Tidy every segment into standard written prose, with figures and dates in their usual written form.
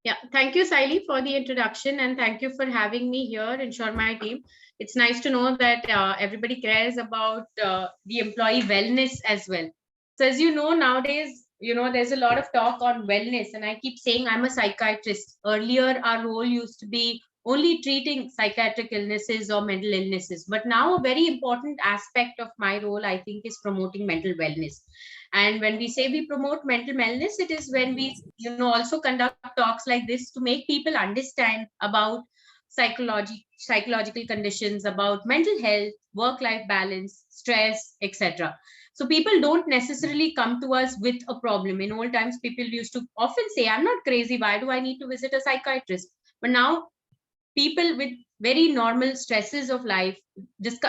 Yeah, thank you, Saili, for the introduction, and thank you for having me here and Shore My Team. It's nice to know that everybody cares about the employee wellness as well. So, as you know, nowadays, there's a lot of talk on wellness, and I keep saying I'm a psychiatrist. Earlier, our role used to be only treating psychiatric illnesses or mental illnesses, but now a very important aspect of my role, I think, is promoting mental wellness. And when we say we promote mental wellness, it is when we also conduct talks like this to make people understand about psychological conditions, about mental health, work life balance, stress, etc. So people don't necessarily come to us with a problem. In old times, people used to often say, I'm not crazy, why do I need to visit a psychiatrist? But now people with very normal stresses of life,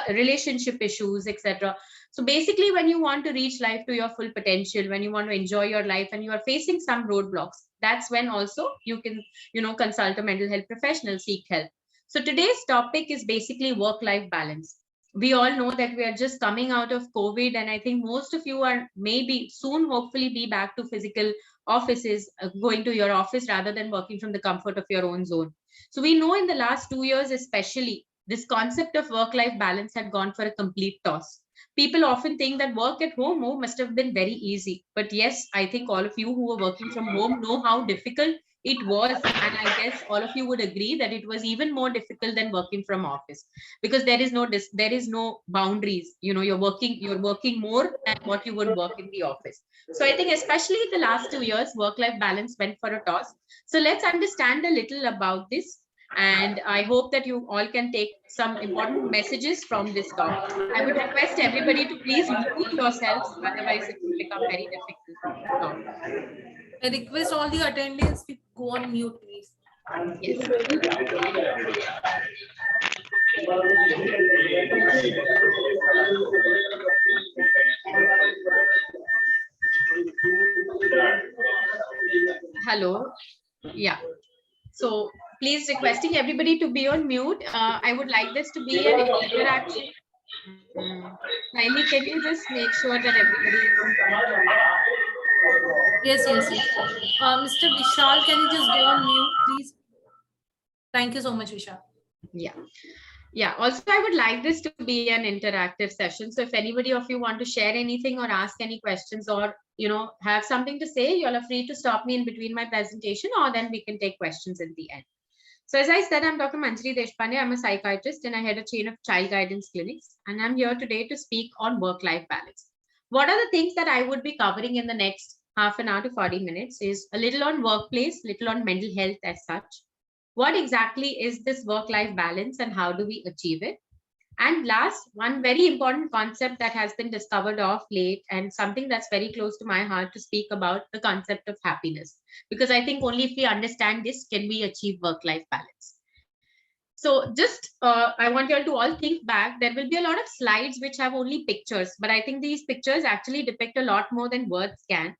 relationship issues, etc. So basically, when you want to reach life to your full potential, when you want to enjoy your life and you are facing some roadblocks, that's when also you can, consult a mental health professional, seek help. So today's topic is basically work-life balance. We all know that we are just coming out of COVID, and I think most of you are maybe soon, hopefully, be back to physical offices, going to your office rather than working from the comfort of your own zone. So we know in the last 2 years, especially, this concept of work-life balance had gone for a complete toss. People often think that work at home must have been very easy. But yes, I think all of you who are working from home know how difficult it was. And I guess all of you would agree that it was even more difficult than working from office, because there is no boundaries. You're working more than what you would work in the office. So I think especially the last 2 years, work-life balance went for a toss. So let's understand a little about this. And I hope that you all can take some important messages from this talk. I would request everybody to please mute yourselves, otherwise it will become very difficult to talk. I request all the attendees to go on mute, please. Yes. Hello. Yeah. So please requesting everybody to be on mute. I would like this to be an interaction. Kindly, can you just make sure that everybody is on? Yes. Mr. Vishal, can you just go on mute, please? Thank you so much, Vishal. Yeah. Yeah. Also, I would like this to be an interactive session. So if anybody of you want to share anything or ask any questions, or have something to say, you all are free to stop me in between my presentation, or then we can take questions in the end. So as I said, I'm Dr. Manjiri Deshpande. I'm a psychiatrist and I head a chain of child guidance clinics. And I'm here today to speak on work-life balance. What are the things that I would be covering in the next half an hour to 40 minutes is a little on workplace, little on mental health as such. What exactly is this work-life balance and how do we achieve it? And last, one very important concept that has been discovered of late and something that's very close to my heart to speak about, the concept of happiness. Because I think only if we understand this can we achieve work-life balance. So just, I want you all to all think back. There will be a lot of slides which have only pictures, but I think these pictures actually depict a lot more than words can.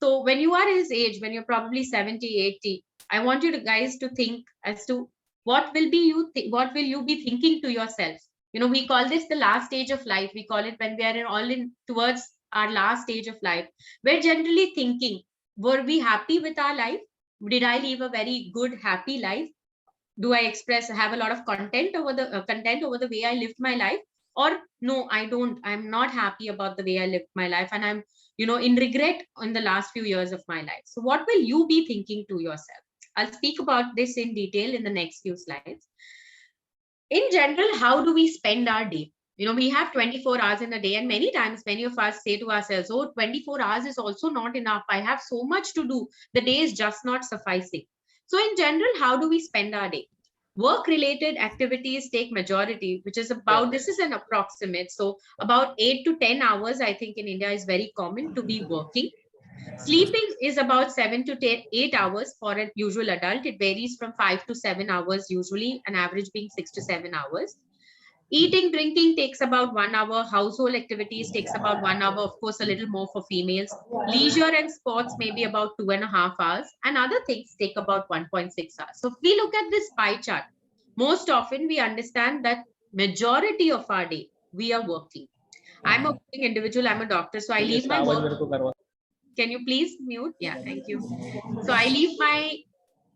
So when you are his age, when you're probably 70, 80, I want you to guys to think as to what will you be thinking to yourself. We call this the last stage of life. We call it when we are all in towards our last stage of life. We're generally thinking, were we happy with our life? Did I live a very good, happy life? Do I have a lot of content over the way I lived my life? Or no, I don't. I'm not happy about the way I lived my life, and I'm in regret in the last few years of my life. So what will you be thinking to yourself? I'll speak about this in detail in the next few slides. In general, how do we spend our day? We have 24 hours in a day, and many times many of us say to ourselves, oh, 24 hours is also not enough. I have so much to do. The day is just not sufficing. So in general, how do we spend our day? Work related activities take majority, which is about, this is an approximate. So about 8 to 10 hours, I think in India is very common to be working. Sleeping is about 7 to 8 hours for a usual adult. It varies from 5 to 7 hours, usually an average being 6 to 7 hours. Eating, drinking takes about 1 hour. Household activities takes about 1 hour. Of course, a little more for females. Leisure and sports maybe about 2.5 hours. And other things take about 1.6 hours. So if we look at this pie chart, most often we understand that majority of our day, we are working. I'm a working individual. I'm a doctor. So I leave my work. Can you please mute? Yeah, thank you. So I leave my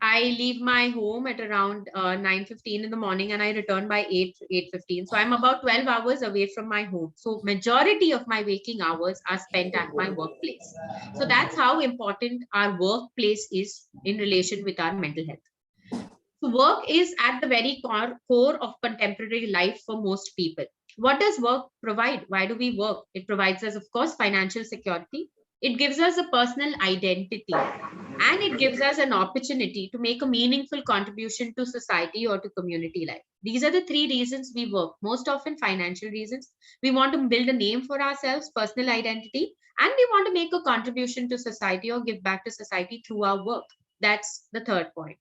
I leave my home at around 9:15 in the morning and I return by 8:15. So I'm about 12 hours away from my home. So majority of my waking hours are spent at my workplace. So that's how important our workplace is in relation with our mental health. So work is at the very core of contemporary life for most people. What does work provide? Why do we work? It provides us, of course, financial security. It gives us a personal identity, and it gives us an opportunity to make a meaningful contribution to society or to community life. These are the three reasons we work. Most often financial reasons. We want to build a name for ourselves, personal identity, and we want to make a contribution to society or give back to society through our work. That's the third point.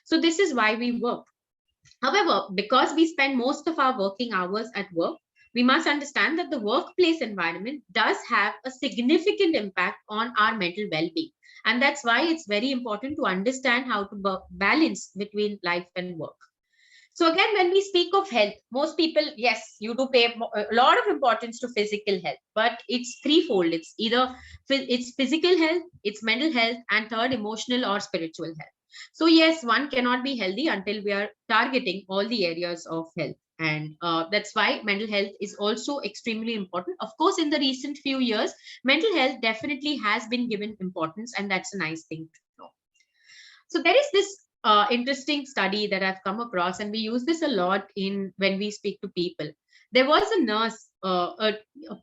So this is why we work. However, because we spend most of our working hours at work, we must understand that the workplace environment does have a significant impact on our mental well-being. And that's why it's very important to understand how to balance between life and work. So again, when we speak of health, most people, yes, you do pay a lot of importance to physical health, but it's threefold. It's either it's physical health, it's mental health, and third, emotional or spiritual health. So yes, one cannot be healthy until we are targeting all the areas of health. And that's why mental health is also extremely important. Of course, in the recent few years, mental health definitely has been given importance, and that's a nice thing to know. So there is this interesting study that I've come across, and we use this a lot in when we speak to people. There was a nurse, a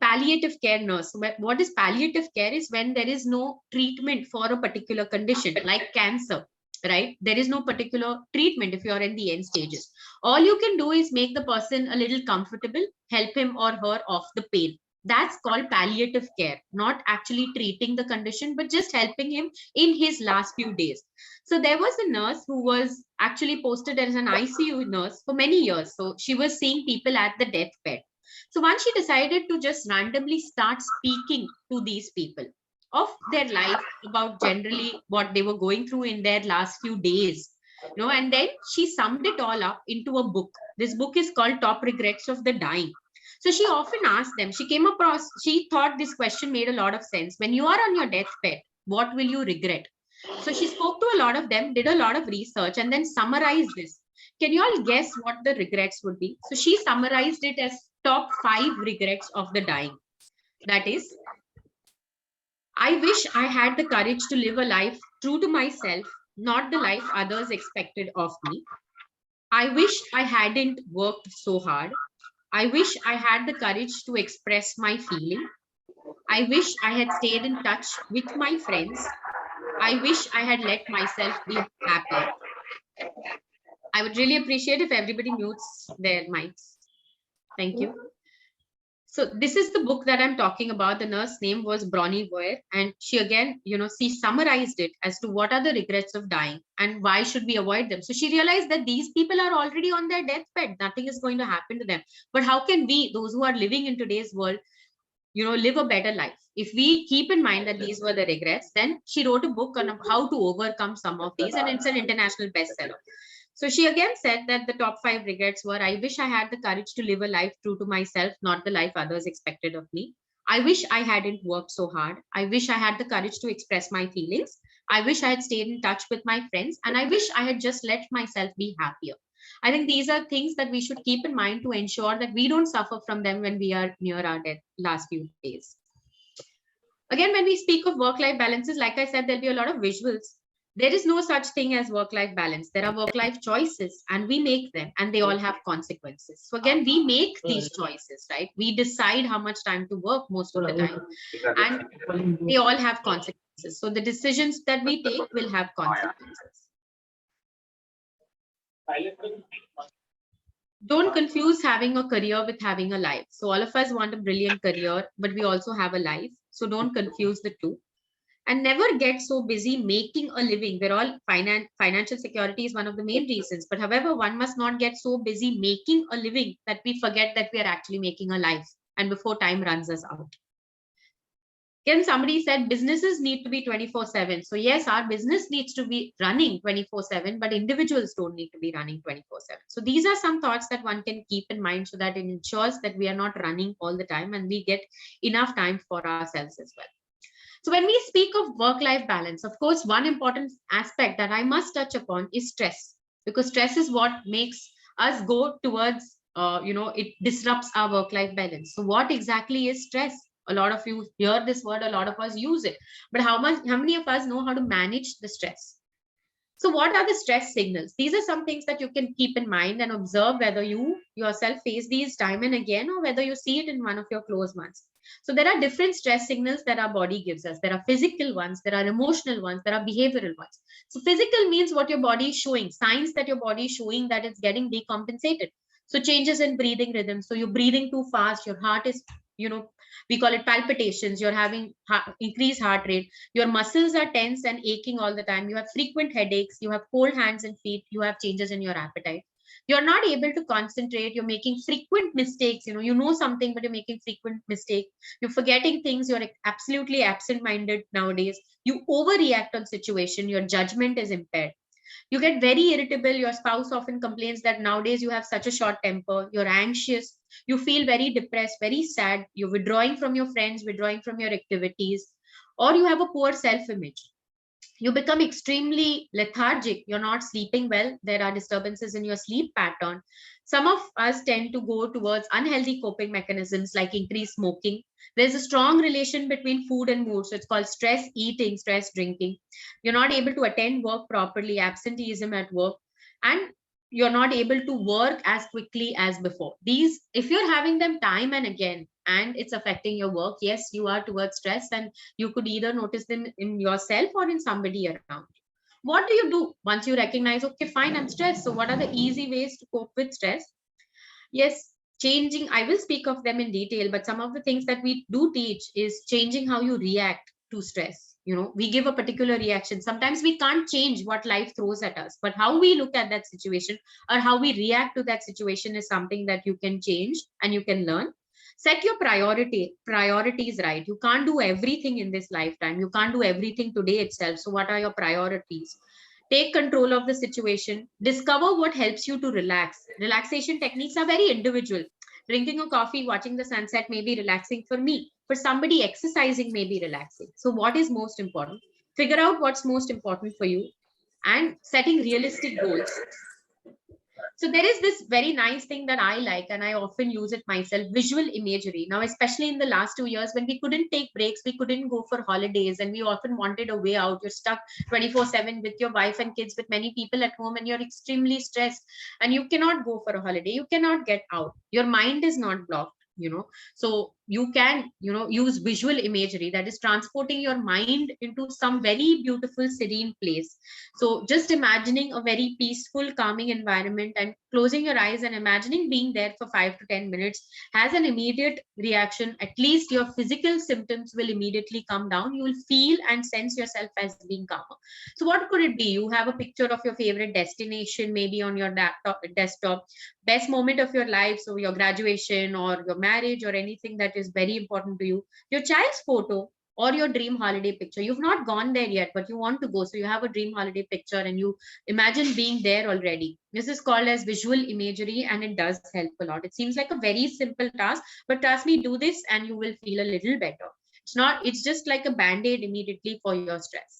palliative care nurse. What is palliative care is when there is no treatment for a particular condition, like cancer, right? There is no particular treatment if you are in the end stages. All you can do is make the person a little comfortable, help him or her off the pain. That's called palliative care, not actually treating the condition, but just helping him in his last few days. So there was a nurse who was actually posted as an ICU nurse for many years. So she was seeing people at the deathbed. So once she decided to just randomly start speaking to these people of their life, about generally what they were going through in their last few days. And then she summed it all up into a book. This book is called Top Regrets of the Dying. So she often asked them, she thought this question made a lot of sense. When you are on your deathbed, what will you regret? So she spoke to a lot of them, did a lot of research, and then summarized this. Can you all guess what the regrets would be? So she summarized it as top 5 regrets of the dying. That is, I wish I had the courage to live a life true to myself, not the life others expected of me. I wish I hadn't worked so hard. I wish I had the courage to express my feeling. I wish I had stayed in touch with my friends. I wish I had let myself be happier. I would really appreciate if everybody mutes their mics. Thank you. So this is the book that I'm talking about. The nurse name was Bronnie Ware, and she again, she summarized it as to what are the regrets of dying and why should we avoid them. So she realized that these people are already on their deathbed. Nothing is going to happen to them. But how can we, those who are living in today's world, live a better life? If we keep in mind that these were the regrets, then she wrote a book on how to overcome some of these, and it's an international bestseller. So she again said that the top 5 regrets were: I wish I had the courage to live a life true to myself, not the life others expected of me. I wish I hadn't worked so hard. I wish I had the courage to express my feelings. I wish I had stayed in touch with my friends. And I wish I had just let myself be happier. I think these are things that we should keep in mind to ensure that we don't suffer from them when we are near our last few days. Again, when we speak of work-life balances, like I said, there'll be a lot of visuals. There is no such thing as work-life balance. There are work-life choices, and we make them, and they all have consequences. So again, we make these choices, right? We decide how much time to work most of the time, and they all have consequences. So the decisions that we take will have consequences. Don't confuse having a career with having a life. So all of us want a brilliant career, but we also have a life. So don't confuse the two. And never get so busy making a living. We're all financial security is one of the main reasons. But however, one must not get so busy making a living that we forget that we are actually making a life, and before time runs us out. Again, somebody said businesses need to be 24/7. So yes, our business needs to be running 24/7, but individuals don't need to be running 24/7. So these are some thoughts that one can keep in mind so that it ensures that we are not running all the time and we get enough time for ourselves as well. So when we speak of work-life balance, of course, one important aspect that I must touch upon is stress, because stress is what makes us go towards, it disrupts our work-life balance. So what exactly is stress? A lot of you hear this word, a lot of us use it, but how many of us know how to manage the stress? So what are the stress signals? These are some things that you can keep in mind and observe whether you yourself face these time and again, or whether you see it in one of your close ones. So there are different stress signals that our body gives us. There are physical ones, there are emotional ones, there are behavioral ones. So physical means what your body is showing, signs that your body is showing that it's getting decompensated. So changes in breathing rhythm. So you're breathing too fast, your heart is, we call it palpitations, you're having increased heart rate, your muscles are tense and aching all the time, you have frequent headaches, you have cold hands and feet, you have changes in your appetite, you're not able to concentrate, you're making frequent mistakes, you know something but you're making frequent mistakes, you're forgetting things, you're absolutely absent minded nowadays, you overreact on situation, your judgment is impaired, you get very irritable, your spouse often complains that nowadays you have such a short temper, you're anxious, you feel very depressed, very sad, you're withdrawing from your friends, withdrawing from your activities, or you have a poor self image, you become extremely lethargic, you're not sleeping well, there are disturbances in your sleep pattern. Some of us tend to go towards unhealthy coping mechanisms like increased smoking. There's a strong relation between food and mood, so it's called stress eating, stress drinking. You're not able to attend work properly, absenteeism at work, and you're not able to work as quickly as before. These, if you're having them time and again and it's affecting your work, yes, you are towards stress, and you could either notice them in yourself or in somebody around. What do you do once you recognize, okay, fine, I'm stressed? So what are the easy ways to cope with stress? Yes, changing, I will speak of them in detail, but some of the things that we do teach is changing how you react to stress. We give a particular reaction. Sometimes we can't change what life throws at us, but how we look at that situation or how we react to that situation is something that you can change and you can learn. Set your priorities right. You can't do everything in this lifetime. You can't do everything today itself. So what are your priorities? Take control of the situation, discover what helps you to relax. Relaxation techniques are very individual. Drinking a coffee, watching the sunset may be relaxing for me. For somebody, exercising may be relaxing. So what is most important? Figure out what's most important for you and setting realistic goals. So there is this very nice thing that I like, and I often use it myself, visual imagery. Now, especially in the last 2 years, when we couldn't take breaks, we couldn't go for holidays, and we often wanted a way out. You're stuck 24/7 with your wife and kids, with many people at home, and you're extremely stressed, and you cannot go for a holiday. You cannot get out. Your mind is not blocked. So you can, use visual imagery, that is transporting your mind into some very beautiful, serene place. So just imagining a very peaceful, calming environment and closing your eyes and imagining being there for 5 to 10 minutes has an immediate reaction. At least your physical symptoms will immediately come down. You will feel and sense yourself as being calmer. So what could it be? You have a picture of your favorite destination, maybe on your desktop, best moment of your life. So your graduation or your marriage or anything that is very important to you, your child's photo, or your dream holiday picture. You've not gone there yet, but you want to go. So you have a dream holiday picture and you imagine being there already. This is called as visual imagery, and it does help a lot. It seems like a very simple task, but trust me, do this and you will feel a little better. It's just like a band-aid immediately for your stress.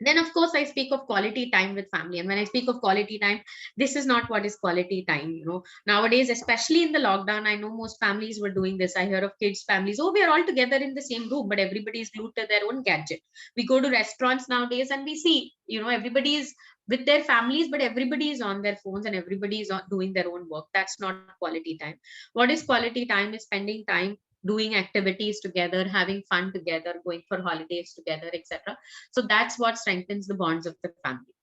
Then, of course, I speak of quality time with family. And when I speak of quality time, this is not what is quality time. Nowadays, especially in the lockdown, I know most families were doing this. I hear of kids, families, oh, we are all together in the same room, but everybody is glued to their own gadget. We go to restaurants nowadays and we see, everybody is with their families, but everybody is on their phones and everybody is doing their own work. That's not quality time. What is quality time? Is spending time doing activities together, having fun together, going for holidays together, etc. So that's what strengthens the bonds of the family.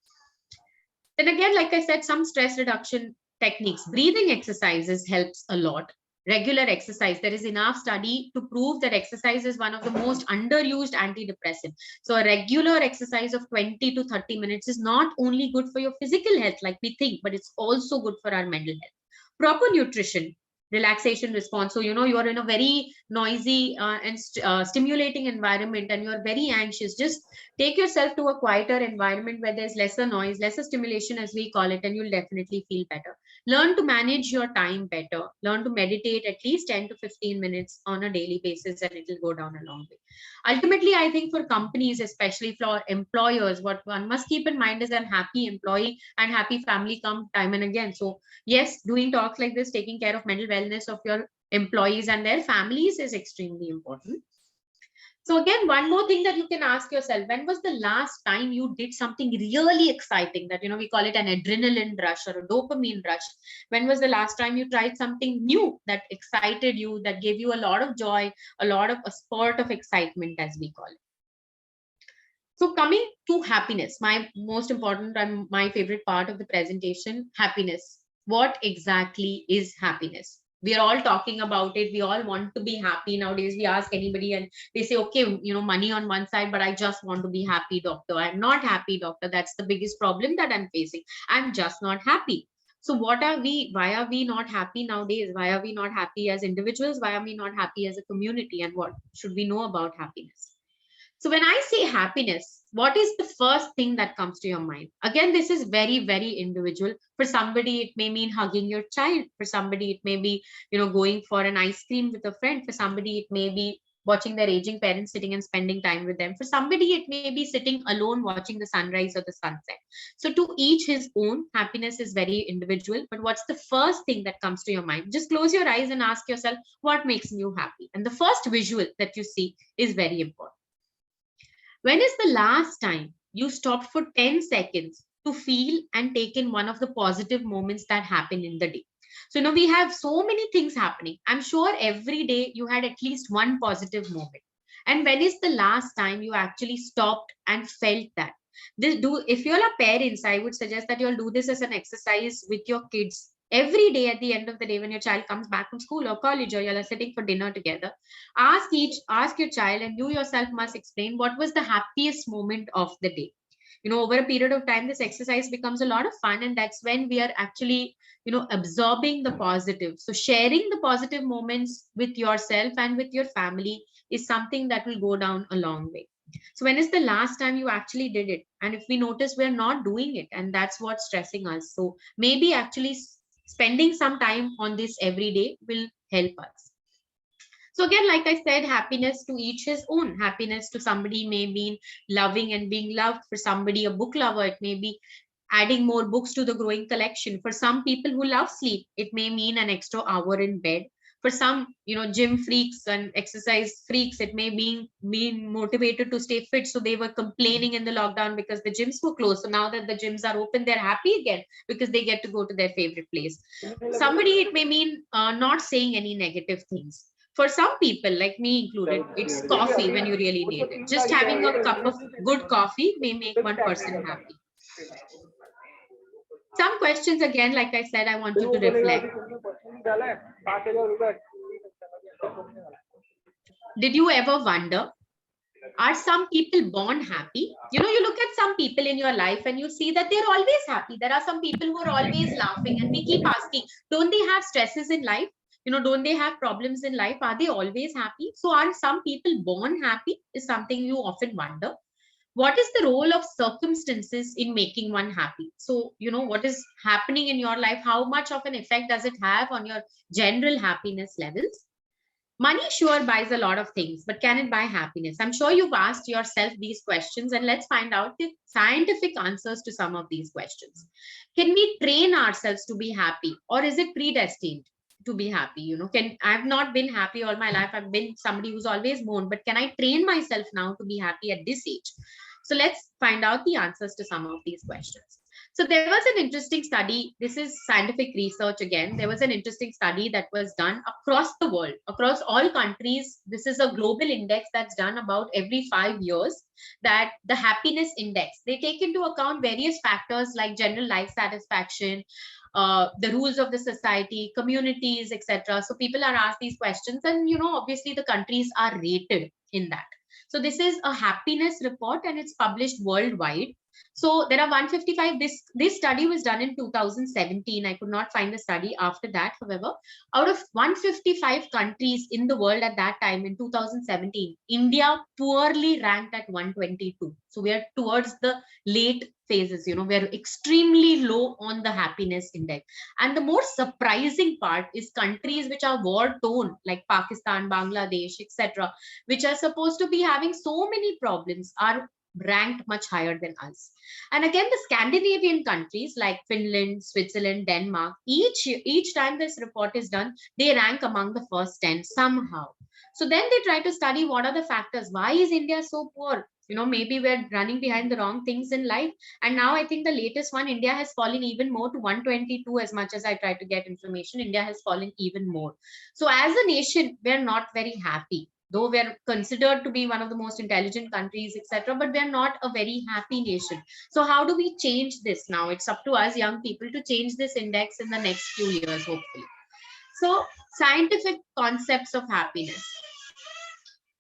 Then again, like I said, some stress reduction techniques, breathing exercises helps a lot. Regular exercise, there is enough study to prove that exercise is one of the most underused antidepressant. So a regular exercise of 20 to 30 minutes is not only good for your physical health like we think, but it's also good for our mental health. Proper nutrition, relaxation response. So, you're in a very noisy and stimulating environment and you're very anxious. Just take yourself to a quieter environment where there's lesser noise, lesser stimulation, as we call it, and you'll definitely feel better. Learn to manage your time better. Learn to meditate at least 10 to 15 minutes on a daily basis, and it will go down a long way. Ultimately, I think for companies, especially for employers, what one must keep in mind is a happy employee and happy family come time and again. So yes, doing talks like this, taking care of mental wellness of your employees and their families is extremely important. So again, one more thing that you can ask yourself, when was the last time you did something really exciting that, we call it an adrenaline rush or a dopamine rush? When was the last time you tried something new that excited you, that gave you a lot of joy, a spurt of excitement, as we call it? So coming to happiness, my most important and my favorite part of the presentation, happiness. What exactly is happiness? We are all talking about it. We all want to be happy nowadays. We ask anybody and they say, okay, money on one side, but I just want to be happy, doctor. I'm not happy, doctor. That's the biggest problem that I'm facing. I'm just not happy. So why are we not happy nowadays? Why are we not happy as individuals? Why are we not happy as a community? And what should we know about happiness? So when I say happiness, what is the first thing that comes to your mind? Again, this is very, very individual. For somebody, it may mean hugging your child. For somebody, it may be, going for an ice cream with a friend. For somebody, it may be watching their aging parents, sitting and spending time with them. For somebody, it may be sitting alone watching the sunrise or the sunset. So to each his own, happiness is very individual. But what's the first thing that comes to your mind? Just close your eyes and ask yourself, what makes you happy? And the first visual that you see is very important. When is the last time you stopped for 10 seconds to feel and take in one of the positive moments that happen in the day? So, we have so many things happening. I'm sure every day you had at least one positive moment. And when is the last time you actually stopped and felt that? If you're a parents, I would suggest that you'll do this as an exercise with your kids every day. At the end of the day, when your child comes back from school or college, or you're sitting for dinner together, ask your child, and you yourself must explain what was the happiest moment of the day. Over a period of time, this exercise becomes a lot of fun, and that's when we are actually absorbing the positive. So sharing the positive moments with yourself and with your family is something that will go down a long way. So when is the last time you actually did it? And if we notice we're not doing it, and that's what's stressing us, so maybe actually spending some time on this every day will help us. So again, like I said, happiness to each his own. Happiness to somebody may mean loving and being loved. For somebody, a book lover, it may be adding more books to the growing collection. For some people who love sleep, it may mean an extra hour in bed. For some, gym freaks and exercise freaks, it may mean motivated to stay fit. So they were complaining in the lockdown because the gyms were closed. So now that the gyms are open, they're happy again because they get to go to their favorite place. Somebody, it may mean not saying any negative things. For some people, like me included, it's coffee when you really need it. Just having a cup of good coffee may make one person happy. Some questions, again, like I said, I want you to reflect. Did you ever wonder, are some people born happy? You look at some people in your life and you see that they're always happy. There are some people who are always laughing, and we keep asking, don't they have stresses in life? Don't they have problems in life? Are they always happy? So are some people born happy is something you often wonder. What is the role of circumstances in making one happy? So, what is happening in your life? How much of an effect does it have on your general happiness levels? Money sure buys a lot of things, but can it buy happiness? I'm sure you've asked yourself these questions, and let's find out the scientific answers to some of these questions. Can we train ourselves to be happy, or is it predestined to be happy? I've not been happy all my life. I've been somebody who's always mourned, but can I train myself now to be happy at this age? So let's find out the answers to some of these questions. So there was an interesting study. This is scientific research again. There was an interesting study that was done across the world, across all countries. This is a global index that's done about every 5 years, that the happiness index, they take into account various factors like general life satisfaction, the rules of the society, communities, etc. So people are asked these questions, and obviously the countries are rated in that. So this is a happiness report, and it's published worldwide. So there are 155. This study was done in 2017. I could not find the study after that. However, out of 155 countries in the world at that time in 2017, India poorly ranked at 122. So we are towards the late phases, we're extremely low on the happiness index. And the more surprising part is countries which are war torn, like Pakistan, Bangladesh, etc., which are supposed to be having so many problems, are ranked much higher than us. And again, the Scandinavian countries like Finland, Switzerland, Denmark, each time this report is done, they rank among the first 10 somehow. So then they try to study what are the factors. Why is India so poor? Maybe we're running behind the wrong things in life. And now I think the latest one, India has fallen even more to 122. As much as I try to get information, India has fallen even more. So as a nation, we're not very happy, though we're considered to be one of the most intelligent countries, etc., but we're not a very happy nation. So how do we change this now? It's up to us young people to change this index in the next few years, hopefully. So scientific concepts of happiness.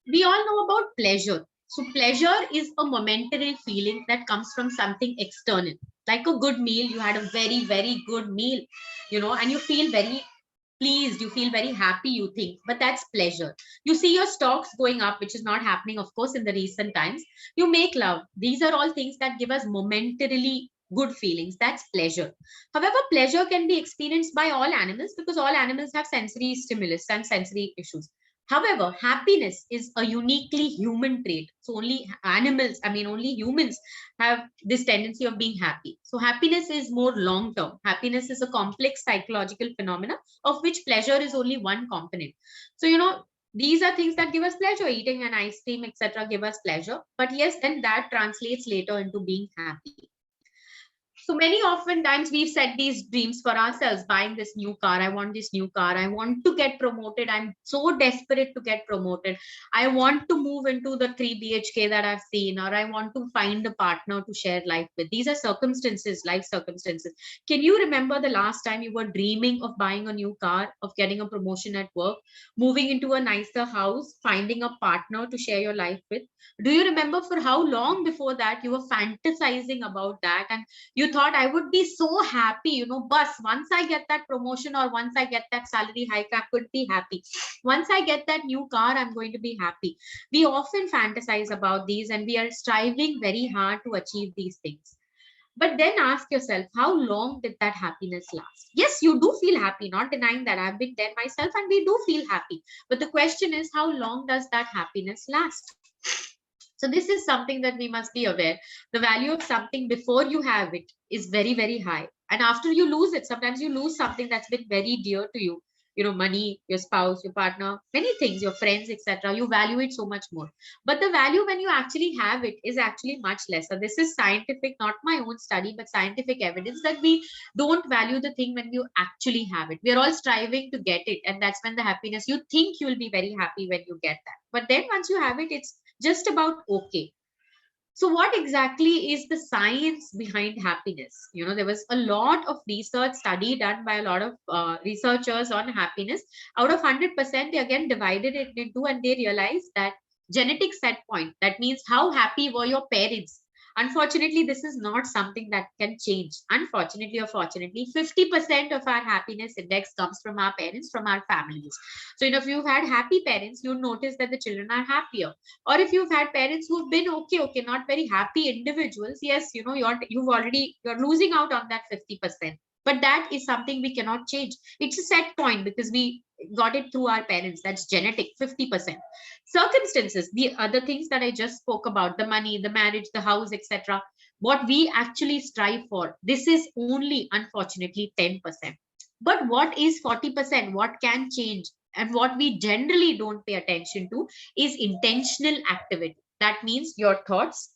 We all know about pleasure. So pleasure is a momentary feeling that comes from something external, like a good meal. You had a very, very good meal, and you feel very pleased, you feel very happy, you think, but that's pleasure. You see your stocks going up, which is not happening, of course, in the recent times. You make love. These are all things that give us momentarily good feelings. That's pleasure. However, pleasure can be experienced by all animals because all animals have sensory stimulus and sensory issues. However, happiness is a uniquely human trait. So only animals, only humans have this tendency of being happy. So happiness is more long term. Happiness is a complex psychological phenomena of which pleasure is only one component. So, these are things that give us pleasure. Eating an ice cream, etc., give us pleasure. But yes, then that translates later into being happy. So many oftentimes we've set these dreams for ourselves, buying this new car. I want this new car. I want to get promoted. I'm so desperate to get promoted. I want to move into the 3 BHK that I've seen, or I want to find a partner to share life with. These are circumstances, life circumstances. Can you remember the last time you were dreaming of buying a new car, of getting a promotion at work, moving into a nicer house, finding a partner to share your life with? Do you remember for how long before that you were fantasizing about that? And you thought, I would be so happy, bus, once I get that promotion or once I get that salary hike, I could be happy. Once I get that new car, I'm going to be happy. We often fantasize about these and we are striving very hard to achieve these things. But then ask yourself, how long did that happiness last? Yes, you do feel happy, not denying that. I've been there myself and we do feel happy. But the question is, how long does that happiness last? So this is something that we must be aware. The value of something before you have it is very, very high. And after you lose it, sometimes you lose something that's been very dear to you. Money, your spouse, your partner, many things, your friends, etc. You value it so much more. But the value when you actually have it is actually much lesser. This is scientific, not my own study, but scientific evidence that we don't value the thing when you actually have it. We're all striving to get it. And that's when the happiness, you think you'll be very happy when you get that. But then once you have it, it's just about okay. So what exactly is the science behind happiness? There was a lot of research study done by a lot of researchers on happiness. Out of 100%, they again divided it into, and they realized that genetic set point, that means how happy were your parents. Unfortunately, this is not something that can change. Unfortunately or fortunately, 50% of our happiness index comes from our parents, from our families. So, if you've had happy parents, you'll notice that the children are happier. Or if you've had parents who've been okay, not very happy individuals, yes, you're losing out on that 50%. But that is something we cannot change. It's a set point because we got it through our parents. That's genetic, 50%. Circumstances, the other things that I just spoke about, the money, the marriage, the house, etc., what we actually strive for, this is only, unfortunately, 10%. But what is 40%? What can change? And what we generally don't pay attention to is intentional activity. That means your thoughts,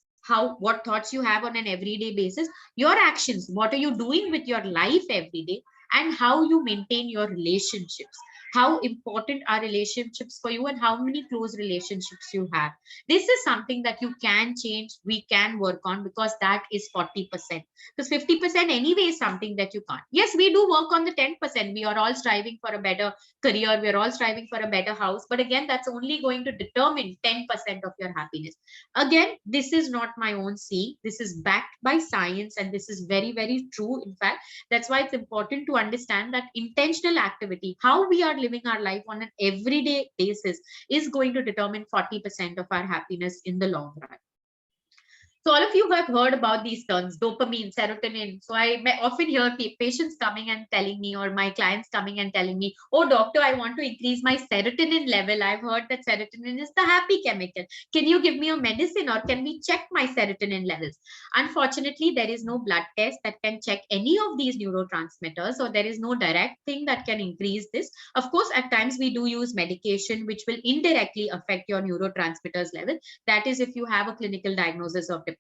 what thoughts you have on an everyday basis, your actions, what are you doing with your life every day, and how you maintain your relationships. How important are relationships for you and how many close relationships you have. This is something that you can change, we can work on, because that is 40%. Because 50% anyway is something that you can't. Yes, we do work on the 10%. We are all striving for a better career. We're all striving for a better house. But again, that's only going to determine 10% of your happiness. Again, this is not my own seeing. This is backed by science and this is very, very true. In fact, that's why it's important to understand that intentional activity, how we are living our life on an everyday basis, is going to determine 40% of our happiness in the long run. So all of you have heard about these terms, dopamine, serotonin. So I often hear patients coming and telling me, or my clients coming and telling me, oh, doctor, I want to increase my serotonin level. I've heard that serotonin is the happy chemical. Can you give me a medicine, or can we check my serotonin levels? Unfortunately, there is no blood test that can check any of these neurotransmitters, or there is no direct thing that can increase this. Of course, at times we do use medication, which will indirectly affect your neurotransmitters level. That is if you have a clinical diagnosis of depression.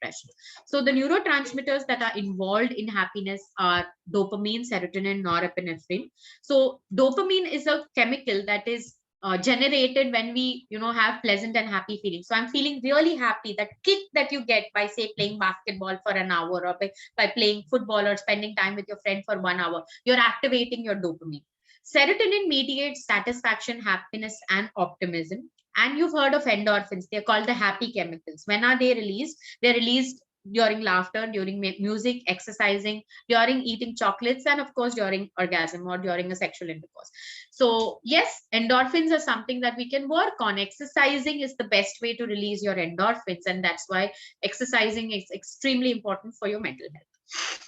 So the neurotransmitters that are involved in happiness are dopamine, serotonin, norepinephrine. So dopamine is a chemical that is generated when we have pleasant and happy feelings. So I'm feeling really happy. That kick that you get by, say, playing basketball for an hour, or by playing football, or spending time with your friend for 1 hour, you're activating your dopamine. Serotonin mediates satisfaction, happiness, and optimism. And you've heard of endorphins. They're called the happy chemicals. When are they released? They're released during laughter, during music, exercising, during eating chocolates, and of course during orgasm or during a sexual intercourse. So yes, endorphins are something that we can work on. Exercising is the best way to release your endorphins, and that's why exercising is extremely important for your mental health.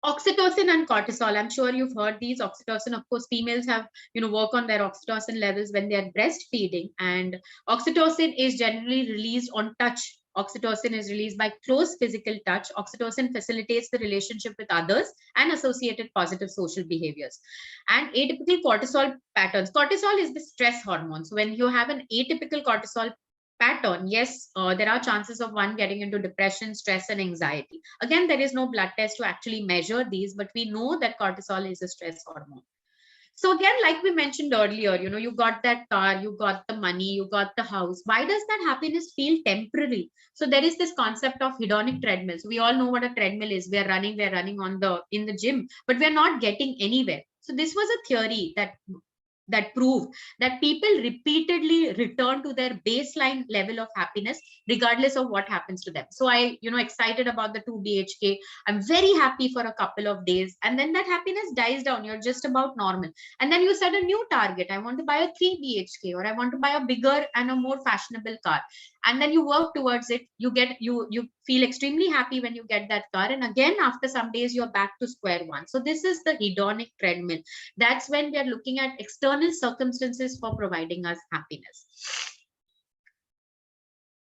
Oxytocin and cortisol, I'm sure you've heard these. Oxytocin, of course, females have work on their oxytocin levels when they are breastfeeding, and oxytocin is generally released on touch. Oxytocin is released by close physical touch. Oxytocin facilitates the relationship with others and associated positive social behaviors. And atypical cortisol patterns. Cortisol is the stress hormone. So when you have an atypical cortisol pattern, yes, there are chances of one getting into depression, stress, and anxiety. Again, there is no blood test to actually measure these, but we know that cortisol is a stress hormone. So again, like we mentioned earlier, you got that car, you got the money, you got the house. Why does that happiness feel temporary? So there is this concept of hedonic treadmill. So we all know what a treadmill is. We're running in the gym, but we're not getting anywhere. So this was a theory that proved that people repeatedly return to their baseline level of happiness regardless of what happens to them. So I excited about the 2 bhk, I'm very happy for a couple of days, and then that happiness dies down. You're just about normal, and then you set a new target. I want to buy a 3 bhk, or I want to buy a bigger and a more fashionable car, and then you work towards it. You feel extremely happy when you get that car, and again after some days you're back to square one. So this is the hedonic treadmill. That's when we are looking at external circumstances for providing us happiness.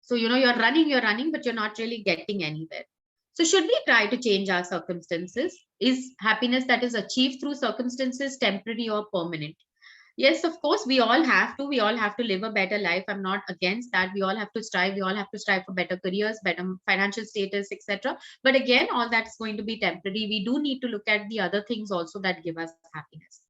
So you're running, but you're not really getting anywhere. So should we try to change our circumstances? Is happiness that is achieved through circumstances temporary or permanent? Yes, of course, we all have to. We all have to live a better life. I'm not against that. We all have to strive. We all have to strive for better careers, better financial status, etc. But again, all that's going to be temporary. We do need to look at the other things also that give us happiness.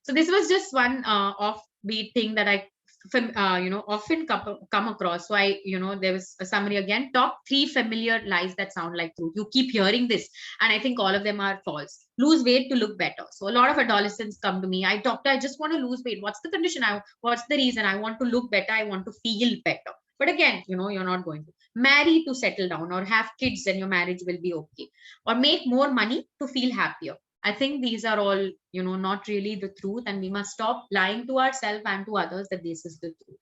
So this was just one offbeat thing that I often come across. So there was a summary again. Top 3 familiar lies that sound like truth. You keep hearing this, and I think all of them are false. Lose weight to look better. So a lot of adolescents come to me. Doctor, I just want to lose weight. What's the condition? What's the reason? I want to look better. I want to feel better. But again, you're not going to marry to settle down, or have kids and your marriage will be okay, or make more money to feel happier. I think these are all, not really the truth, and we must stop lying to ourselves and to others that this is the truth.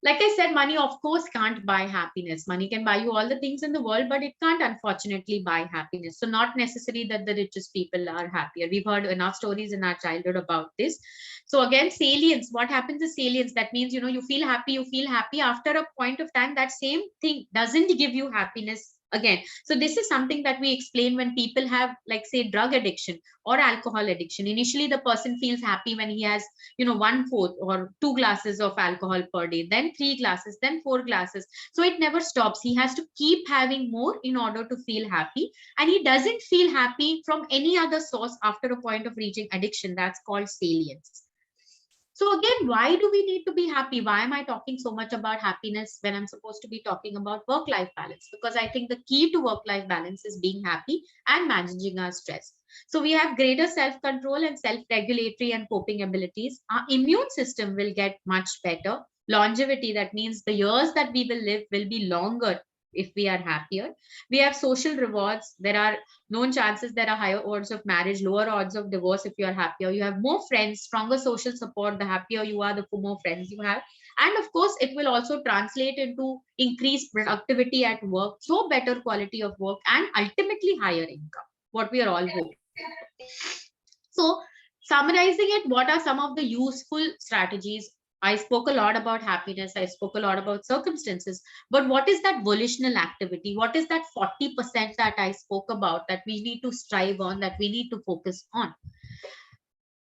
Like I said, money, of course, can't buy happiness. Money can buy you all the things in the world, but it can't, unfortunately, buy happiness. So not necessary that the richest people are happier. We've heard enough stories in our childhood about this. So again, salience. What happens is salience. That means, you feel happy. After a point of time, that same thing doesn't give you happiness again. So this is something that we explain when people have, like, say, drug addiction or alcohol addiction. Initially, the person feels happy when he has 1/4 or 2 glasses of alcohol per day, then 3 glasses, then 4 glasses. So it never stops. He has to keep having more in order to feel happy, and he doesn't feel happy from any other source after a point of reaching addiction. That's called salience. So again, why do we need to be happy? Why am I talking so much about happiness when I'm supposed to be talking about work-life balance? Because I think the key to work-life balance is being happy and managing our stress. So we have greater self-control and self-regulatory and coping abilities. Our immune system will get much better. Longevity, that means the years that we will live will be longer if we are happier. We have social rewards. There are known chances there are higher odds of marriage, lower odds of divorce if you are happier. You have more friends, stronger social support. The happier you are, the more friends you have. And of course, it will also translate into increased productivity at work, so better quality of work, and ultimately higher income, what we are all hoping. So, summarizing it, what are some of the useful strategies? I spoke a lot about happiness, I spoke a lot about circumstances, but what is that volitional activity? What is that 40% that I spoke about that we need to strive on, that we need to focus on?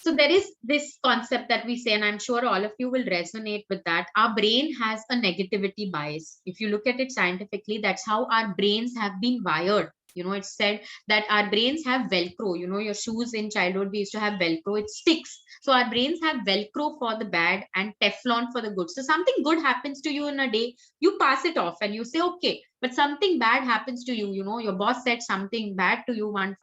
So there is this concept that we say, and I'm sure all of you will resonate with that. Our brain has a negativity bias. If you look at it scientifically, that's how our brains have been wired. It's said that our brains have Velcro. Your shoes in childhood, we used to have Velcro, it sticks. So our brains have Velcro for the bad and Teflon for the good. So something good happens to you in a day, you pass it off and you say, okay. But something bad happens to you, your boss said something bad to you one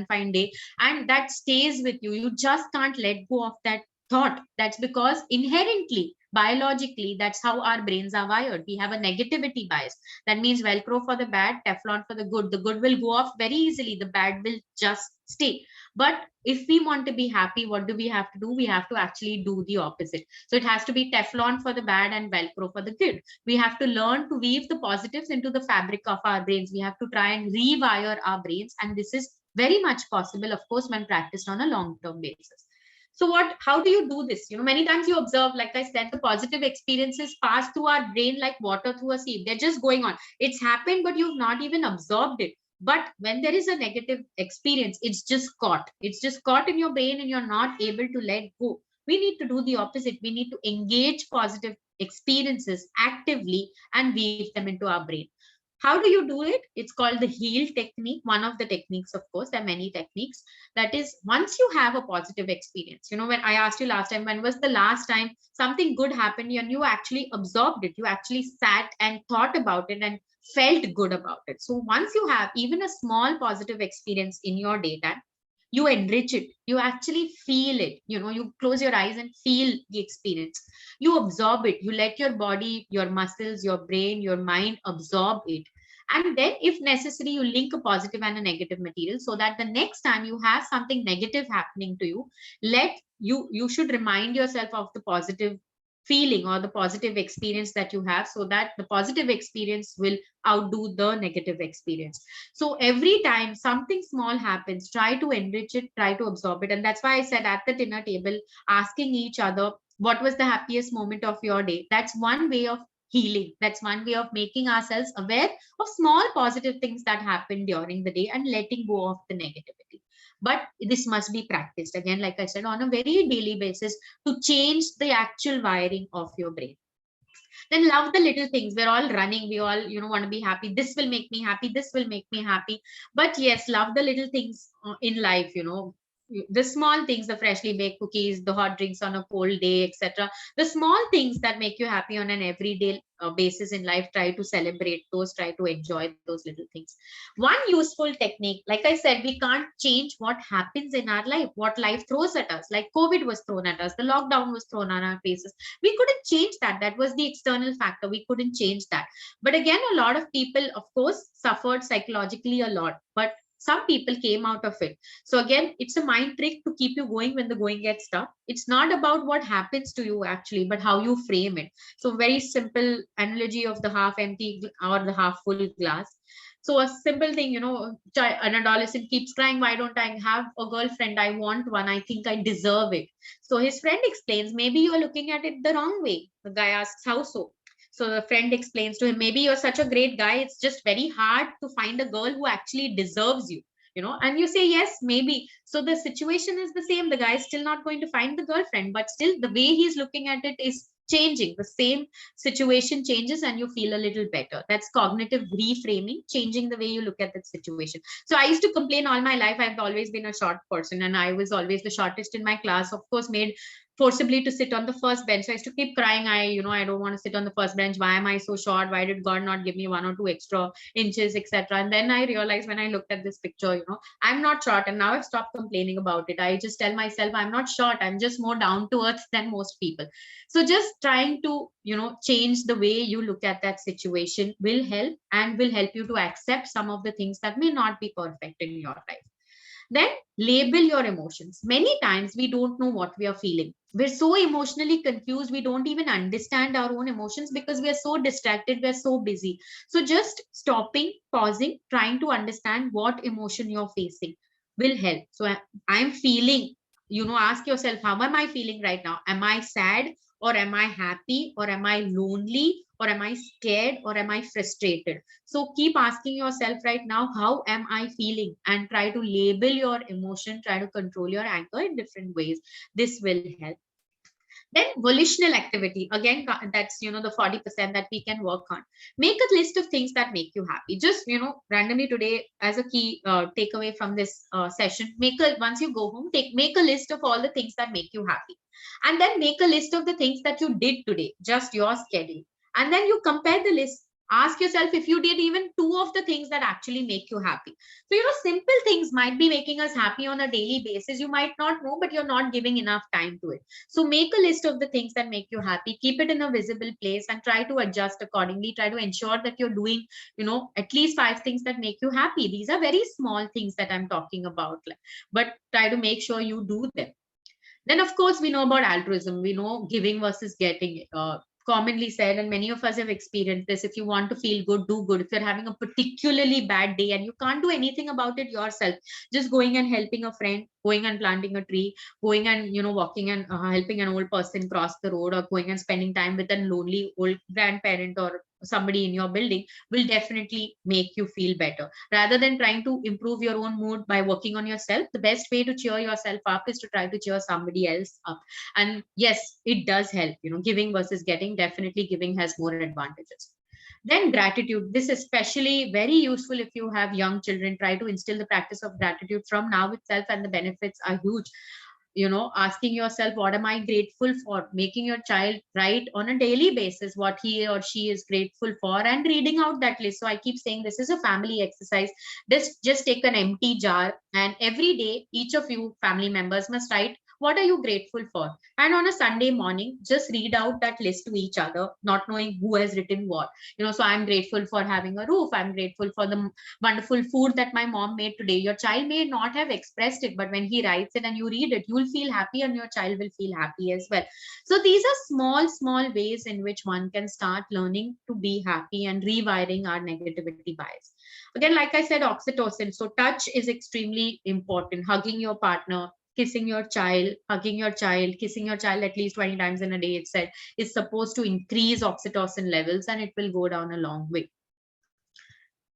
fine day, and that stays with you. You just can't let go of that thought. That's because inherently, biologically, that's how our brains are wired. We have a negativity bias. That means Velcro for the bad, Teflon for the good. The good will go off very easily, the bad will just stay. But if we want to be happy, what do we have to do? We have to actually do the opposite. So it has to be Teflon for the bad and Velcro for the good. We have to learn to weave the positives into the fabric of our brains. We have to try and rewire our brains, and this is very much possible, of course, when practiced on a long-term basis. So how do you do this? Many times you observe, like I said, the positive experiences pass through our brain like water through a sieve. They're just going on. It's happened, but you've not even absorbed it. But when there is a negative experience, it's just caught. It's just caught in your brain and you're not able to let go. We need to do the opposite. We need to engage positive experiences actively and weave them into our brain. How do you do it? It's called the heal technique. One of the techniques, of course, there are many techniques. That is, once you have a positive experience, when I asked you last time, when was the last time something good happened and you actually absorbed it, you actually sat and thought about it and felt good about it. So once you have even a small positive experience in your daytime, you enrich it, you actually feel it, you close your eyes and feel the experience, you absorb it, you let your body, your muscles, your brain, your mind absorb it, and then if necessary you link a positive and a negative material, so that the next time you have something negative happening to you, you should remind yourself of the positive feeling or the positive experience that you have, so that the positive experience will outdo the negative experience. So every time something small happens, try to enrich it, try to absorb it. And that's why I said at the dinner table, asking each other, what was the happiest moment of your day? That's one way of healing. That's one way of making ourselves aware of small positive things that happen during the day and letting go of the negativity. But this must be practiced, again, like I said, on a very daily basis, to change the actual wiring of your brain. Then love the little things. We're all running, we all want to be happy. This will make me happy, this will make me happy. But yes, love the little things in life, the small things, the freshly baked cookies, the hot drinks on a cold day, etc. The small things that make you happy on an everyday basis in life, try to celebrate those, try to enjoy those little things. One useful technique, like I said, we can't change what happens in our life, what life throws at us. Like COVID was thrown at us, the lockdown was thrown on our faces. We couldn't change that. That was the external factor. We couldn't change that. But again, a lot of people, of course, suffered psychologically a lot, but some people came out of it. So again, it's a mind trick to keep you going when the going gets tough. It's not about what happens to you actually, but how you frame it. So very simple analogy of the half empty or the half full glass. So a simple thing, an adolescent keeps crying, why don't I have a girlfriend? I want one. I think I deserve it. So his friend explains, maybe you're looking at it the wrong way. The guy asks, how so? So the friend explains to him, maybe you're such a great guy, it's just very hard to find a girl who actually deserves you. And you say, yes, maybe. So the situation is the same. The guy is still not going to find the girlfriend, but still the way he's looking at it is changing. The same situation changes and you feel a little better. That's cognitive reframing, changing the way you look at that situation. So I used to complain all my life. I've always been a short person and I was always the shortest in my class, of course, made forcibly to sit on the first bench. So I used to keep crying. I don't want to sit on the first bench. Why am I so short? Why did God not give me 1 or 2 extra inches, etc.? And then I realized when I looked at this picture, I'm not short. And now I've stopped complaining about it. I just tell myself I'm not short. I'm just more down to earth than most people. So just trying to, change the way you look at that situation will help, and will help you to accept some of the things that may not be perfect in your life. Then label your emotions. Many times we don't know what we are feeling. We're so emotionally confused. We don't even understand our own emotions because we are so distracted. We're so busy. So just stopping, pausing, trying to understand what emotion you're facing will help. So I'm feeling, ask yourself, how am I feeling right now? Am I sad, or am I happy, or am I lonely, or am I scared, or am I frustrated? So keep asking yourself right now, how am I feeling? And try to label your emotion, try to control your anger in different ways. This will help. Then volitional activity, again, that's the 40% that we can work on. Make a list of things that make you happy. Just randomly today, as a key takeaway from this session, once you go home, make a list of all the things that make you happy, and then make a list of the things that you did today, just your schedule, and then you compare the list. Ask yourself if you did even two of the things that actually make you happy. So, simple things might be making us happy on a daily basis. You might not know, but you're not giving enough time to it. So make a list of the things that make you happy, keep it in a visible place, and try to adjust accordingly. Try to ensure that you're doing, at least 5 things that make you happy. These are very small things that I'm talking about, but try to make sure you do them. Then, of course, we know about altruism. We know giving versus getting. Commonly said, and many of us have experienced this. If you want to feel good, do good. If you're having a particularly bad day and you can't do anything about it yourself, just going and helping a friend, going and planting a tree, going and walking and helping an old person cross the road, or going and spending time with a lonely old grandparent or somebody in your building will definitely make you feel better. Rather than trying to improve your own mood by working on yourself, the best way to cheer yourself up is to try to cheer somebody else up. And yes, it does help. Giving versus getting, definitely giving has more advantages. Then gratitude. This is especially very useful if you have young children. Try to instill the practice of gratitude from now itself, and the benefits are huge. Asking yourself, what am I grateful for? Making your child write on a daily basis what he or she is grateful for, and reading out that list. So I keep saying this is a family exercise. Just take an empty jar, and every day each of you family members must write, what are you grateful for? And on a Sunday morning, just read out that list to each other, not knowing who has written what. So I'm grateful for having a roof. I'm grateful for the wonderful food that my mom made today. Your child may not have expressed it, but when he writes it and you read it, you will feel happy, and your child will feel happy as well. So these are small ways in which one can start learning to be happy and rewiring our negativity bias. Again, like I said, oxytocin. So touch is extremely important. Hugging your partner, kissing your child, hugging your child, kissing your child at least 20 times in a day, it said, is supposed to increase oxytocin levels, and it will go down a long way.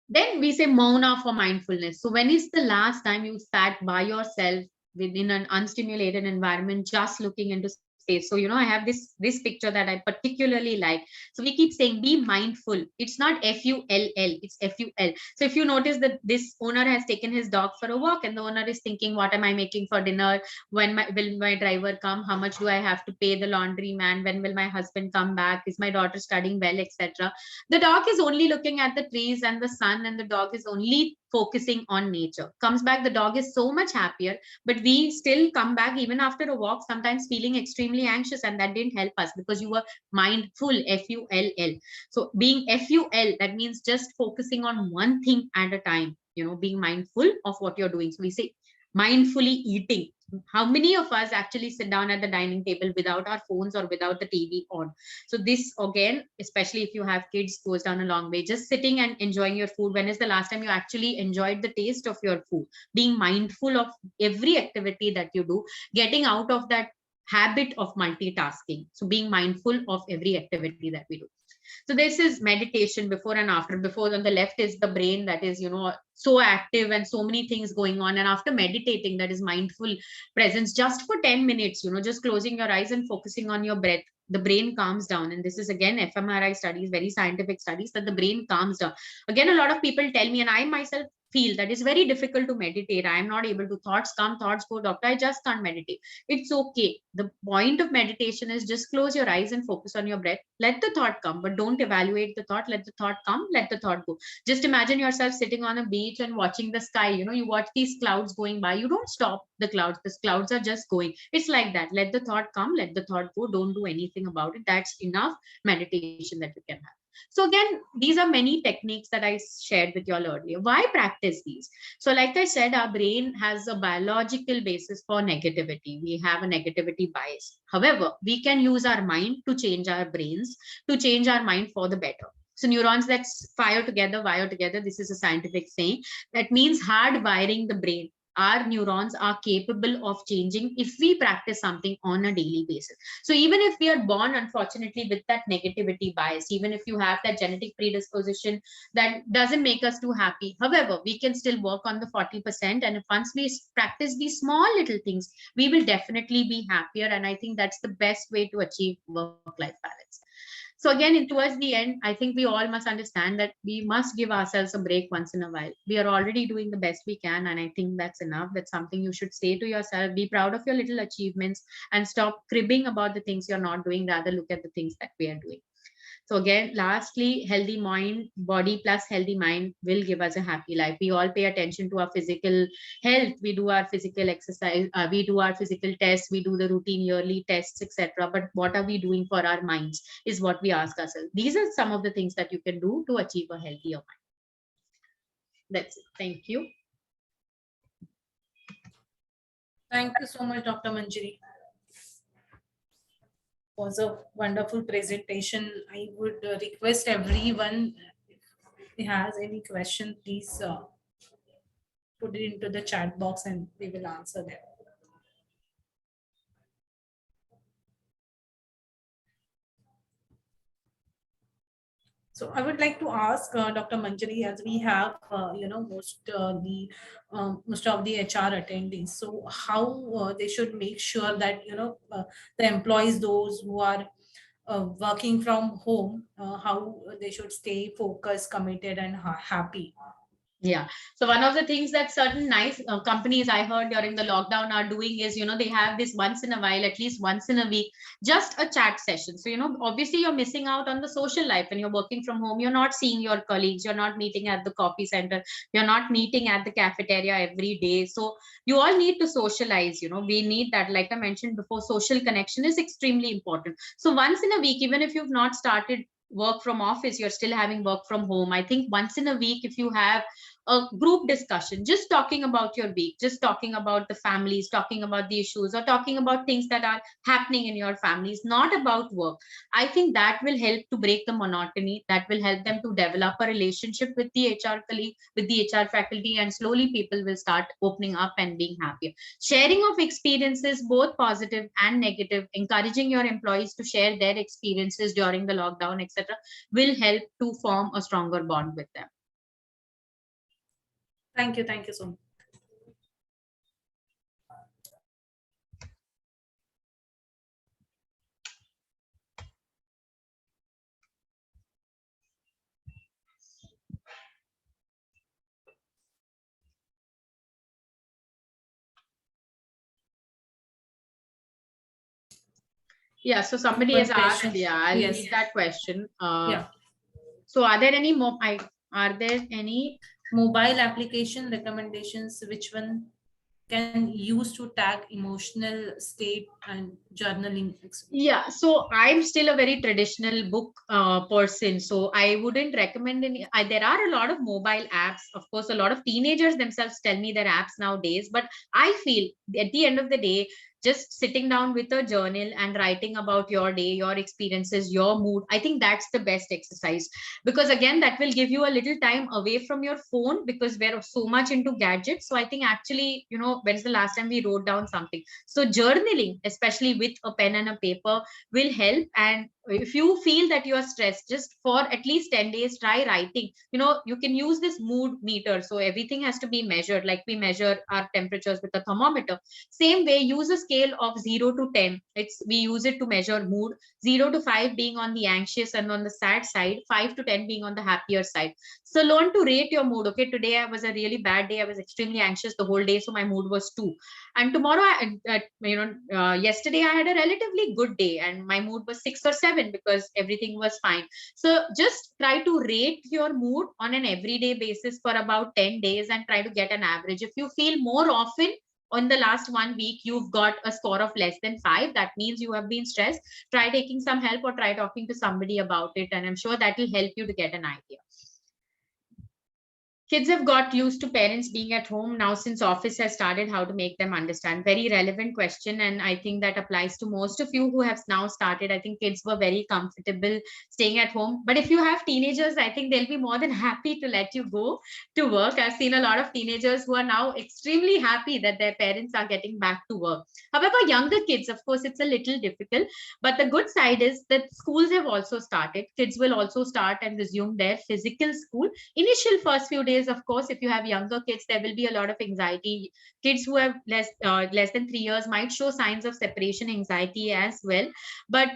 Then we say Mauna for mindfulness. So when is the last time you sat by yourself within an unstimulated environment, just looking into space? So, I have this picture that I particularly like. So we keep saying, be mindful. It's not Full, it's FUL. So if you notice that this owner has taken his dog for a walk, and the owner is thinking, what am I making for dinner? When will my driver come? How much do I have to pay the laundry man? When will my husband come back? Is my daughter studying well, etc.? The dog is only looking at the trees and the sun, and the dog is only focusing on nature. Comes back, the dog is so much happier, but we still come back even after a walk, sometimes feeling extremely anxious, and that didn't help us because you were mindful, FULL. So being FUL, that means just focusing on one thing at a time, being mindful of what you're doing. So we say mindfully eating. How many of us actually sit down at the dining table without our phones or without the TV on? So this, again, especially if you have kids, goes down a long way. Just sitting and enjoying your food. When is the last time you actually enjoyed the taste of your food? Being mindful of every activity that you do, getting out of that habit of multitasking. So being mindful of every activity that we do. So this is meditation before and after. Before, on the left is the brain that is, so active and so many things going on. And after meditating, that is mindful presence, just for 10 minutes, just closing your eyes and focusing on your breath, the brain calms down. And this is, again, fMRI studies, very scientific studies, that the brain calms down. Again, a lot of people tell me, and I myself feel that it's very difficult to meditate. I am not able to. Thoughts come, thoughts go, doctor, I just can't meditate. It's okay. The point of meditation is just close your eyes and focus on your breath. Let the thought come, but don't evaluate the thought. Let the thought come, let the thought go. Just imagine yourself sitting on a beach and watching the sky. You watch these clouds going by. You don't stop the clouds. The clouds are just going. It's like that. Let the thought come, let the thought go. Don't do anything about it. That's enough meditation that you can have. So again, these are many techniques that I shared with you all earlier. Why practice these? So like I said, our brain has a biological basis for negativity. We have a negativity bias. However, we can use our mind to change our brains, to change our mind for the better. So neurons that fire together, wire together. This is a scientific saying. That means hard wiring the brain. Our neurons are capable of changing if we practice something on a daily basis. So even if we are born, unfortunately, with that negativity bias, even if you have that genetic predisposition that doesn't make us too happy, however, we can still work on the 40%. And if once we practice these small little things, we will definitely be happier. And I think that's the best way to achieve work-life balance. So again, towards the end, I think we all must understand that we must give ourselves a break once in a while. We are already doing the best we can, and I think that's enough. That's something you should say to yourself. Be proud of your little achievements and stop cribbing about the things you're not doing. Rather, look at the things that we are doing. So again, lastly, healthy mind, body plus healthy mind will give us a happy life. We all pay attention to our physical health. We do our physical exercise. We do our physical tests. We do the routine yearly tests, etc. But what are we doing for our minds is what we ask ourselves. These are some of the things that you can do to achieve a healthier mind. That's it. Thank you. Thank you so much, Dr. Manjiri. Was a wonderful presentation. I would request everyone, if they has any question, please put it into the chat box and we will answer them. So I would like to ask Dr. Manjari, as we have, most of the HR attendees. So how they should make sure that the employees, those who are working from home, how they should stay focused, committed, and happy. Yeah. So one of the things that certain nice companies I heard during the lockdown are doing is, they have this once in a while, at least once in a week, just a chat session. So, obviously you're missing out on the social life when you're working from home. You're not seeing your colleagues. You're not meeting at the coffee center. You're not meeting at the cafeteria every day. So you all need to socialize. We need that. Like I mentioned before, social connection is extremely important. So once in a week, even if you've not started work from office, you're still having work from home. I think once in a week, if you have a group discussion, just talking about your week, just talking about the families, talking about the issues, or talking about things that are happening in your families, not about work. I think that will help to break the monotony. That will help them to develop a relationship with the HR colleague, with the HR faculty, and slowly people will start opening up and being happier. Sharing of experiences, both positive and negative, encouraging your employees to share their experiences during the lockdown, etc., will help to form a stronger bond with them. Thank you so much. Yeah, so somebody has asked, I'll read that question. Yeah. So are there any mobile application recommendations? Which one can use to tag emotional state and journaling? Yeah, so I'm still a very traditional book person, so I wouldn't recommend any. There are a lot of mobile apps. Of course, a lot of teenagers themselves tell me their apps nowadays, but I feel at the end of the day, just sitting down with a journal and writing about your day, your experiences, your mood, I think that's the best exercise, because again, that will give you a little time away from your phone, because we're so much into gadgets. So I think actually, when's the last time we wrote down something? So journaling, especially with a pen and a paper, will help. And if you feel that you are stressed, just for at least 10 days, try writing. You can use this mood meter. So everything has to be measured, like we measure our temperatures with a thermometer. Same way, use a scale of 0 to 10. We use it to measure mood. 0 to 5 being on the anxious and on the sad side, 5 to 10 being on the happier side. So learn to rate your mood. Okay, today I was a really bad day. I was extremely anxious the whole day, so my mood was 2. And tomorrow, yesterday I had a relatively good day and my mood was 6 or 7 because everything was fine. So just try to rate your mood on an everyday basis for about 10 days and try to get an average. If you feel more often in the last 1 week you've got a score of less than 5, that means you have been stressed. Try taking some help or try talking to somebody about it, and I'm sure that will help you to get an idea. Kids have got used to parents being at home now since office has started. How to make them understand? Very relevant question, and I think that applies to most of you who have now started. I think kids were very comfortable staying at home, but if you have teenagers, I think they'll be more than happy to let you go to work. I've seen a lot of teenagers who are now extremely happy that their parents are getting back to work. However, younger kids, of course, it's a little difficult, but the good side is that schools have also started. Kids will also start and resume their physical school. Initial first few days, of course, if you have younger kids, there will be a lot of anxiety. Kids who have less than 3 years might show signs of separation anxiety as well, but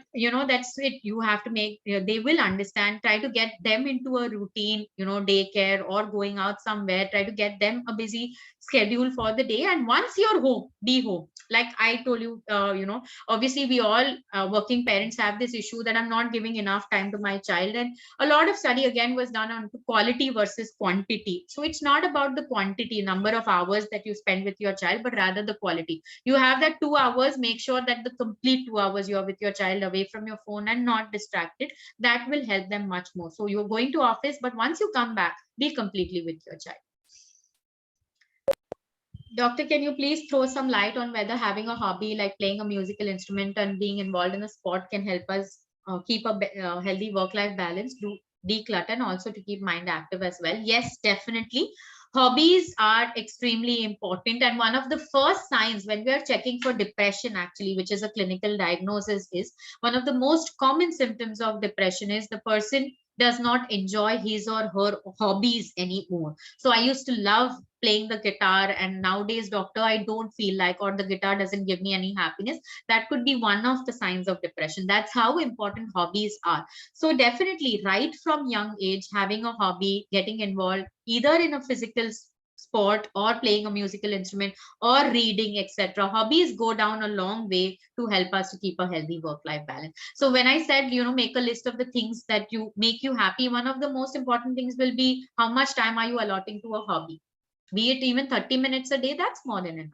that's it. You have to make, they will understand. Try to get them into a routine, daycare or going out somewhere. Try to get them a busy schedule for the day, and once you're home, be home. Like I told you, obviously we all working parents have this issue that I'm not giving enough time to my child, and a lot of study again was done on quality versus quantity. So it's not about the quantity, number of hours that you spend with your child, but rather the quality. You have that 2 hours, make sure that the complete 2 hours you are with your child, away from your phone and not distracted. That will help them much more. So you're going to office, but once you come back, be completely with your child. Doctor, can you please throw some light on whether having a hobby like playing a musical instrument and being involved in a sport can help us keep a healthy work-life balance, do declutter, and also to keep mind active as well? Yes, definitely. Hobbies are extremely important. And one of the first signs when we are checking for depression, actually, which is a clinical diagnosis, is one of the most common symptoms of depression is the person does not enjoy his or her hobbies anymore. So I used to love playing the guitar, and nowadays, doctor, I don't feel like, or the guitar doesn't give me any happiness. That could be one of the signs of depression. That's how important hobbies are. So definitely, right from young age, having a hobby, getting involved either in a physical sport or playing a musical instrument or reading, etc. Hobbies go down a long way to help us to keep a healthy work-life balance. So when I said, make a list of the things that you make you happy, one of the most important things will be how much time are you allotting to a hobby. Be it even 30 minutes a day, that's more than enough.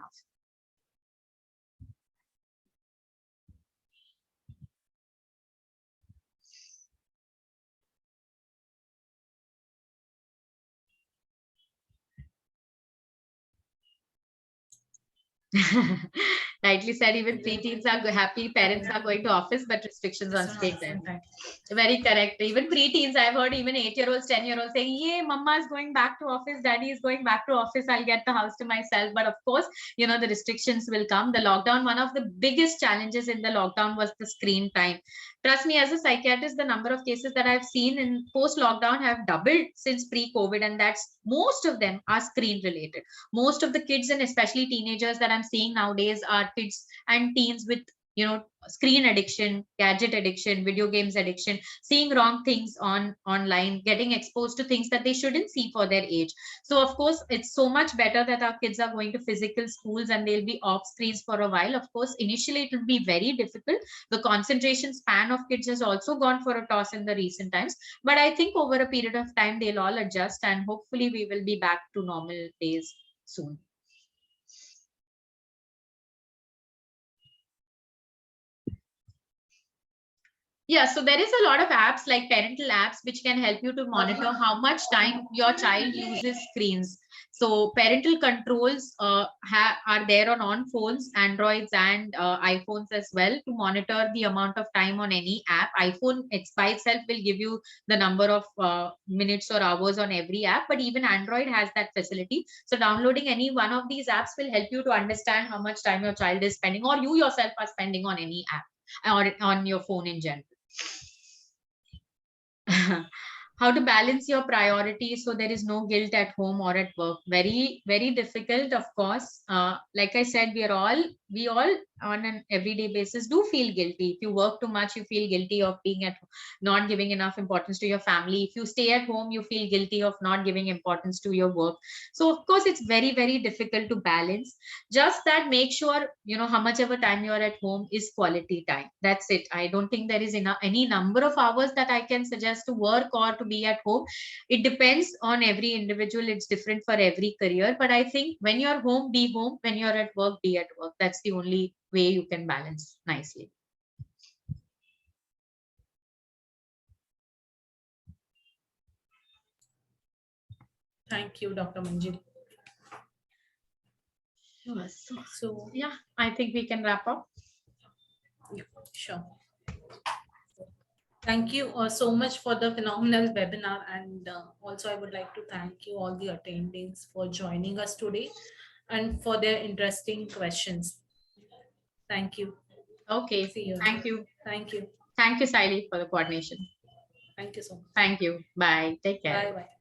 Rightly said, even preteens are happy, parents are going to office, but restrictions on screen time. Very correct. Even preteens, I've heard even 8-year-olds, 10-year-olds saying, "Yeah, mama is going back to office, daddy is going back to office, I'll get the house to myself." But of course, the restrictions will come. The lockdown, one of the biggest challenges in the lockdown was the screen time. Trust me, as a psychiatrist, the number of cases that I've seen in post-lockdown have doubled since pre-COVID, and that's most of them are screen related. Most of the kids, and especially teenagers that I'm seeing nowadays, are kids and teens with screen addiction, gadget addiction, video games addiction, seeing wrong things online, getting exposed to things that they shouldn't see for their age. So of course, it's so much better that our kids are going to physical schools and they'll be off screens for a while. Of course, initially it will be very difficult. The concentration span of kids has also gone for a toss in the recent times, but I think over a period of time they'll all adjust, and hopefully we will be back to normal days soon. Yeah, so there is a lot of apps like parental apps which can help you to monitor how much time your child uses screens. So parental controls are there on phones, Androids and iPhones as well, to monitor the amount of time on any app. iPhone, it's by itself will give you the number of minutes or hours on every app, but even Android has that facility. So downloading any one of these apps will help you to understand how much time your child is spending, or you yourself are spending on any app or on your phone in general. How to balance your priorities so there is no guilt at home or at work? Very, very difficult, of course. Like I said, we all on an everyday basis do feel guilty. If you work too much, you feel guilty of being at not giving enough importance to your family. If you stay at home, you feel guilty of not giving importance to your work. So of course it's very, very difficult to balance. Just that, make sure how much ever time you're at home is quality time. That's it. I don't think there is enough any number of hours that I can suggest to work or to be at home. It depends on every individual. It's different for every career. But I think when you're home, be home. When you're at work, be at work. That's the only way you can balance nicely. Thank you, Dr. Manjiri. Sure. So Yeah, I think we can wrap up. yeah, sure. Thank you so much for the phenomenal webinar. And also, I would like to thank you, all the attendees, for joining us today and for their interesting questions. Thank you. Okay. See you. Thank you. Thank you. Thank you, Saili, for the coordination. Thank you so much. Thank you. Bye. Take care. Bye bye.